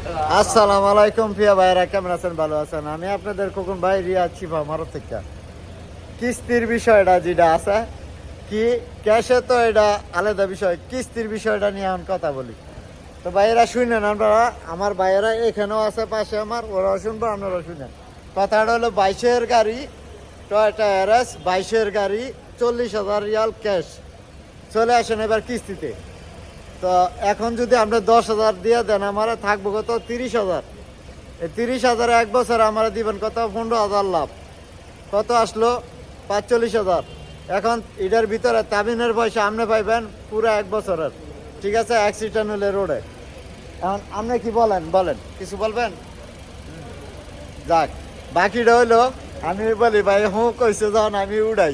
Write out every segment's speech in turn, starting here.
আসসালামু আলাইকুম প্রিয় ভাইরা, কেমন আছেন? ভালো আছেন? আমি আপনাদের খোকন ভাই, রিয়াদ শিফা মারো থেকে। কিস্তির বিষয়টা যেটা আছে, কি ক্যাশে তো এটা আলাদা বিষয়, কিস্তির বিষয়টা নিয়ে এখন কথা বলি। তো ভাইয়েরা শুনেন, আপনারা আমার ভাইয়েরা এখানেও আছে পাশে আমার, ওরাও শুনবো আপনারাও শুনেন। কথাটা হলো 22-এর গাড়ি, টয়োটা এরএস 22-এর গাড়ি, 40,000 রিয়াল ক্যাশ। চলে আসেন এবার কিস্তিতে। তো এখন যদি আপনি 10,000 দিয়ে দেন, আমার থাকবো কত? 30,000। এই 30,000 এক বছর আমার দিবেন কত? 15,000 লাভ। কত আসলো? 45,000। এখন এটার ভিতরে তাবিনের পয়সা আপনি পাইবেন পুরো এক বছরের। ঠিক আছে, অ্যাক্সিডেন্ট হলে রোডে। এখন আপনি কি বলেন, কিছু বলবেন? যাক, বাকিটা হইলো আমি বলি ভাই কইছে যখন আমি উড়াই।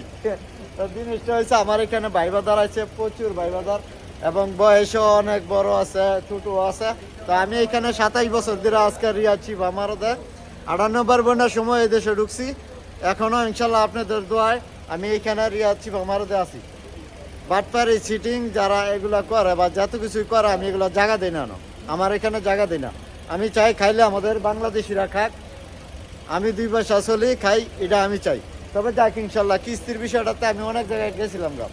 তো জিনিসটা হয়েছে, আমার এখানে ভাই বাজার আছে, প্রচুর ভাই বাজার, এবং বয়সও অনেক বড় আছে, ছোটো আছে। তো আমি এখানে 27 বছর ধরে আজকে রিয়াদ শিফা আমারতে 98 বন্যার সময় এই দেশে ঢুকছি। এখনও ইনশাল্লাহ আপনাদের দোয়ায় আমি এখানে রিয়াদ শিফা আমারতে আছি। বাটপারি সিটিং যারা এগুলা করে বা যত কিছুই করে, আমি এগুলো জায়গা দিই না। আমার এখানে জায়গা দিই না। আমি চাই খাইলে আমাদের বাংলাদেশিরা খাক, আমি 2 পয়সা চলি খাই, এটা আমি চাই। তবে যাক, ইনশাল্লাহ কিস্তির বিষয়টাতে আমি অনেক জায়গায় গেছিলাম গা।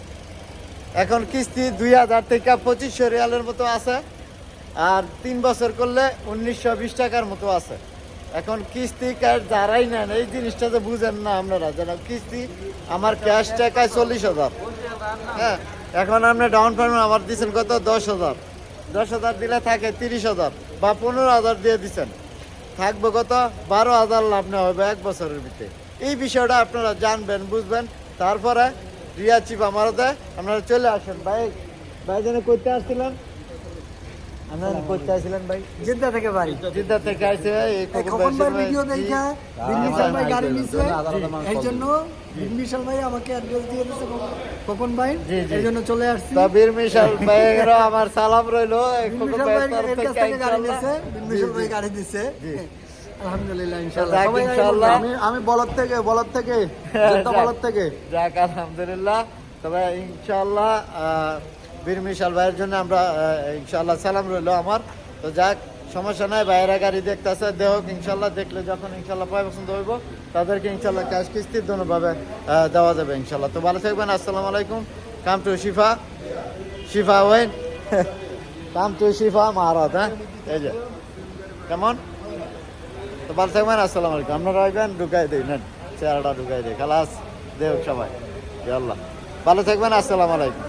এখন কিস্তি 2,000 থেকে 2500 রিয়ালের মতো আছে, আর 3 বছর করলে 1920 টাকার মতো আছে। এখন কিস্তি ক্যাশ যারাই নেন, এই জিনিসটা তো বুঝেন না আপনারা, যেন কিস্তি আমার ক্যাশ টাকায় 40,000। হ্যাঁ, এখন আপনি ডাউন পেমেন্ট আমার দিচ্ছেন কত? 10,000। 10,000 দিলে থাকে 30,000 বা 15,000 দিয়ে দিচ্ছেন, থাকবো কত? 12,000 লাভ নেওয়া হবে এক বছরের ভিতরে। এই বিষয়টা আপনারা জানবেন, বুঝবেন, তারপরে রিয়াদ শিফা আমারতে আপনারা চলে আসেন। ভাই যেন করতে আসছিলেন, আপনারা করতে আসছিলেন ভাই? জিদ্দা থেকে বাড়ি। জিদ্দা থেকে আসছে এই খোকন ভাই ভিডিও দেখা বিশাল ভাই গাড়ি নিছে, এই জন্য বিশাল ভাই আমাকে অ্যাড্রেস দিয়ে দিয়েছে খোকন ভাই, এই জন্য চলে আসছি। তো বীর মিশাল ভাইয়ের আমার সালাম রইলো। খোকন বিশাল ভাই ভাইয়ের এর তরফ কাছ থেকে থেকে গাড়ি নিছে, ইনশাআল্লাহ। বিশাল ভাই গাড়ি দিছে। আলহামদুলিল্লাহ, ইনশাআল্লাহ যাক, সবাই ইনশাআল্লাহ। আমি বলদ থেকে জিদ্দা বলদ থেকে। যাক, আলহামদুলিল্লাহ। তবে ইনশাআল্লাহ বীর মিশাল ভাইয়ের জন্য আমরা ইনশাআল্লাহ সালাম রইলো আমার। তো যাক, সমস্যা নাই, ভাইয়েরা গাড়ি দেখতেছে, দেখ ইনশাআল্লাহ, দেখলে যখন ইনশাআল্লাহ পায় পছন্দ হইব, তাদেরকে ইনশাআল্লাহ ক্যাশ কিস্তির দোনোভাবে দেওয়া যাবে ইনশাআল্লাহ। তো ভালো থাকবেন, আসসালামু আলাইকুম। Come to Shifa when come to শিফা মারাত। হ্যাঁ, এই যে কেমন। তো ভালো থাকবেন, আসসালামু আলাইকুম। আপনারা আসবেন, ঢুকাই দিই, নেন চেহারাটা ঢুকাই দিই, খালাস দেখ সবাই। আল্লাহ ভালো থাকবেন, আসসালামু আলাইকুম।